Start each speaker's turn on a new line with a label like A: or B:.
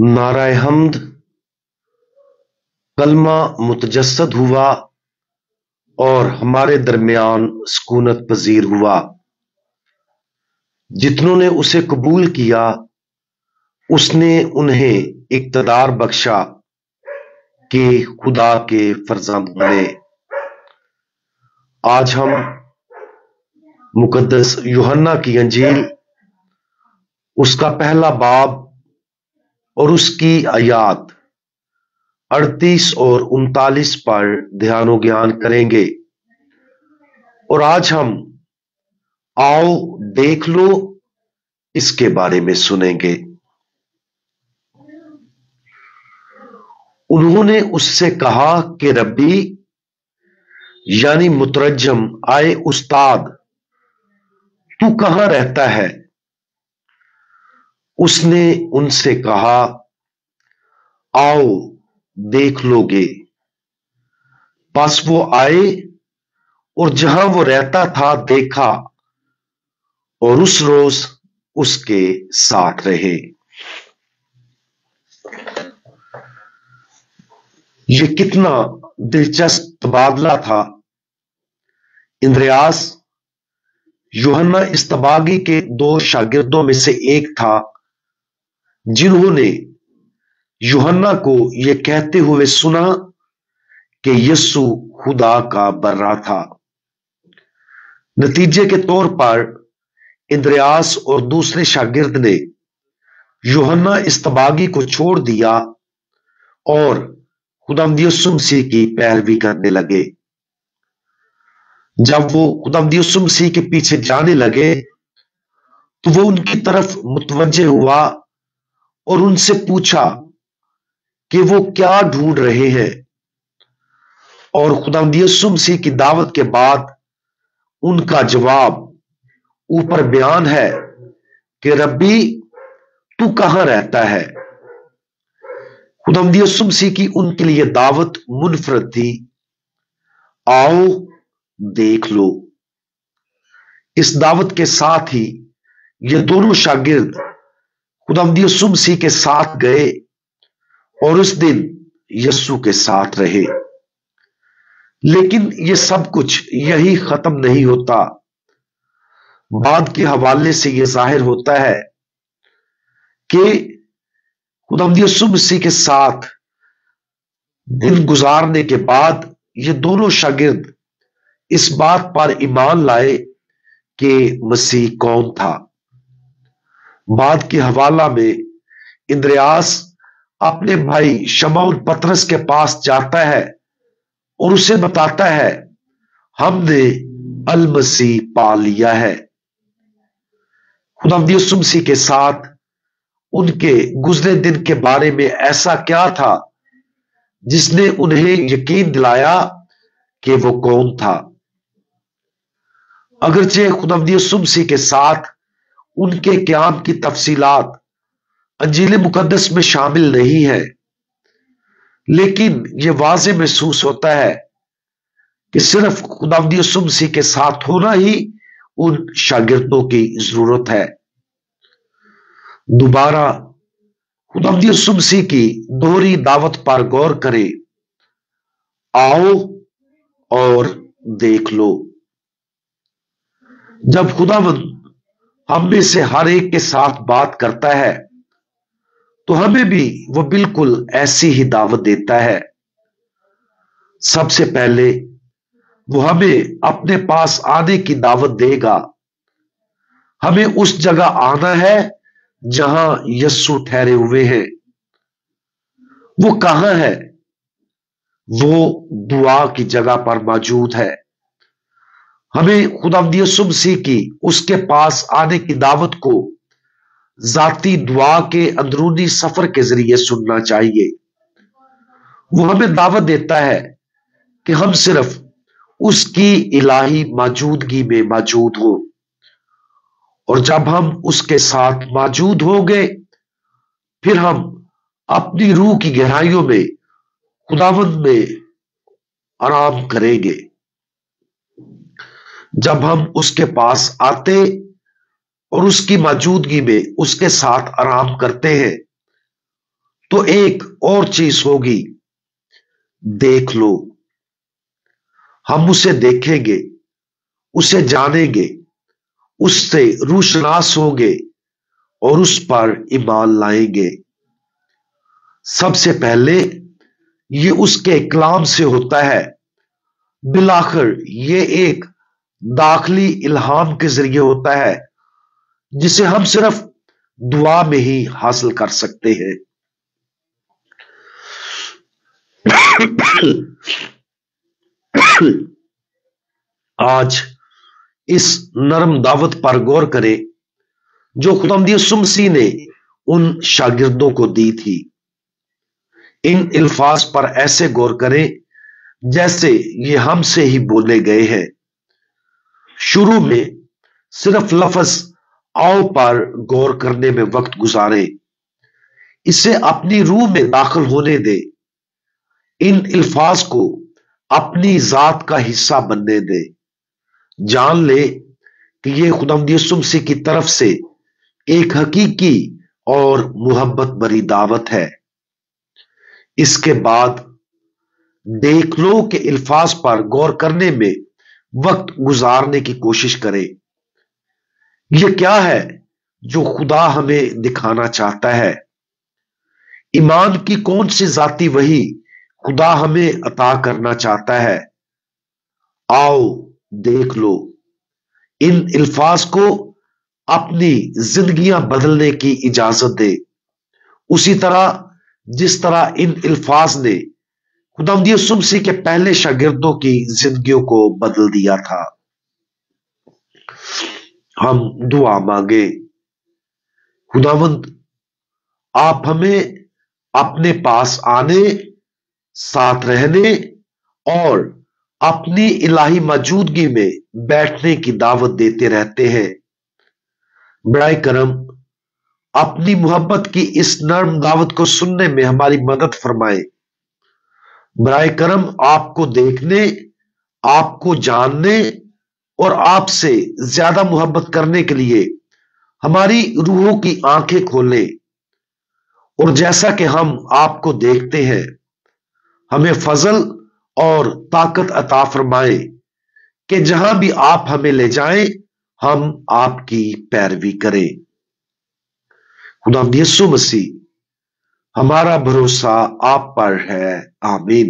A: नाराए हमद, कलमा मुतजस्सद हुआ और हमारे दरमियान सुकूनत पजीर हुआ। जितनों ने उसे कबूल किया, उसने उन्हें इक़्तिदार बख्शा कि खुदा के फर्जंद बने। आज हम मुकद्दस यूहन्ना की अंजील, उसका पहला बाब और उसकी आयात 38 और 39 पर ध्यान व ज्ञान करेंगे। और आज हम आओ देख लो इसके बारे में सुनेंगे। उन्होंने उससे कहा कि रब्बी यानी मुतरज्जम आए उस्ताद, तू कहां रहता है? उसने उनसे कहा, आओ देख लोगे। बस वो आए और जहां वो रहता था देखा और उस रोज उसके साथ रहे। ये कितना दिलचस्प तबादला था। इंद्रियास यूहन्ना इस्तबागी के 2 शागिर्दों में से एक था, जिन्होंने यूहन्ना को यह कहते हुए सुना कि यीशु खुदा का बर्रा था। नतीजे के तौर पर इंद्रियास और दूसरे शागिर्द ने यूहन्ना इस्तबागी को छोड़ दिया और खुदावंद यीशु मसीह की पैरवी करने लगे। जब वो खुदावंद यीशु मसीह के पीछे जाने लगे तो वो उनकी तरफ मुतवज्जे हुआ और उनसे पूछा कि वो क्या ढूंढ रहे हैं। और खुदावंद यीशु मसीह की दावत के बाद उनका जवाब ऊपर बयान है कि रब्बी तू कहां रहता है। खुदावंद यीशु मसीह की उनके लिए दावत मुनफरद थी, आओ देख लो। इस दावत के साथ ही ये दोनों शागिर्द खुदावंद यीशु मसीह के साथ गए और उस दिन यीशु के साथ रहे। लेकिन ये सब कुछ यही खत्म नहीं होता। बाद के हवाले से यह जाहिर होता है कि खुदावंद यीशु मसीह के साथ दिन गुजारने के बाद ये दोनों शागिर्द इस बात पर ईमान लाए कि मसीह कौन था। बाद के हवाला में इंद्रियास अपने भाई शमौन पतरस के पास जाता है और उसे बताता है, हमने अल मसीह पा लिया है। खुदावंद यीशु मसीह के साथ उनके गुजरे दिन के बारे में ऐसा क्या था जिसने उन्हें यकीन दिलाया कि वो कौन था। अगरचे खुदावंद यीशु मसीह के साथ उनके क़याम की तफसीलात अंजील मुकद्दस में शामिल नहीं है, लेकिन यह वाज़ेह महसूस होता है कि सिर्फ खुदावंद यीशु मसीह के साथ होना ही उन शागिर्दों की जरूरत है। दोबारा खुदावंद यीशु मसीह की दोहरी दावत पर गौर करें, आओ और देख लो। जब खुदावंद हम में से हर एक के साथ बात करता है तो हमें भी वो बिल्कुल ऐसी ही दावत देता है। सबसे पहले वो हमें अपने पास आने की दावत देगा। हमें उस जगह आना है जहां यीशु ठहरे हुए हैं। वो कहां है? वो दुआ की जगह पर मौजूद है। हमें खुदावंद यीशु मसीह की उसके पास आने की दावत को जाती दुआ के अंदरूनी सफर के जरिए सुनना चाहिए। वो हमें दावत देता है कि हम सिर्फ उसकी इलाही मौजूदगी में मौजूद हो, और जब हम उसके साथ मौजूद होंगे फिर हम अपनी रूह की गहराइयों में खुदावंद में आराम करेंगे। जब हम उसके पास आते और उसकी मौजूदगी में उसके साथ आराम करते हैं तो एक और चीज होगी, देख लो। हम उसे देखेंगे, उसे जानेंगे, उससे रूशनास होंगे और उस पर ईमान लाएंगे। सबसे पहले ये उसके कलाम से होता है, बिलाखिर ये एक दाखिली इल्हाम के जरिए होता है जिसे हम सिर्फ दुआ में ही हासिल कर सकते हैं। आज इस नरम दावत पर गौर करें जो खुदावंद यीशु मसीह ने उन शागिर्दों को दी थी। इन अल्फाज पर ऐसे गौर करें जैसे ये हमसे ही बोले गए हैं। शुरू में सिर्फ लफ्ज आओ पर गौर करने में वक्त गुजारें, इसे अपनी रूह में दाखिल होने दे, इन अल्फाज को अपनी जात का हिस्सा बनने दे। जान ले कि ये खुदावंद यीशु मसीह की तरफ से एक हकीकी और मोहब्बत भरी दावत है। इसके बाद देख लो के अल्फाज पर गौर करने में वक्त गुजारने की कोशिश करें। यह क्या है जो खुदा हमें दिखाना चाहता है? ईमान की कौन सी जाती वही खुदा हमें अता करना चाहता है? आओ देख लो। इन अल्फाज को अपनी जिंदगियां बदलने की इजाजत दे, उसी तरह जिस तरह इन अल्फाज ने खुदावंद यीशु मसीह के पहले शागिर्दों की जिंदगियों को बदल दिया था। हम दुआ मांगे। खुदावंद, आप हमें अपने पास आने, साथ रहने और अपनी इलाही मौजूदगी में बैठने की दावत देते रहते हैं। बड़ाई करम अपनी मोहब्बत की इस नर्म दावत को सुनने में हमारी मदद फरमाए। बराए करम आपको देखने, आपको जानने और आपसे ज्यादा मोहब्बत करने के लिए हमारी रूहों की आंखें खोले, और जैसा कि हम आपको देखते हैं हमें फजल और ताकत अता फरमाए कि जहां भी आप हमें ले जाएं हम आपकी पैरवी करें। खुदा यीशु मसीह, हमारा भरोसा आप पर है। आमीन।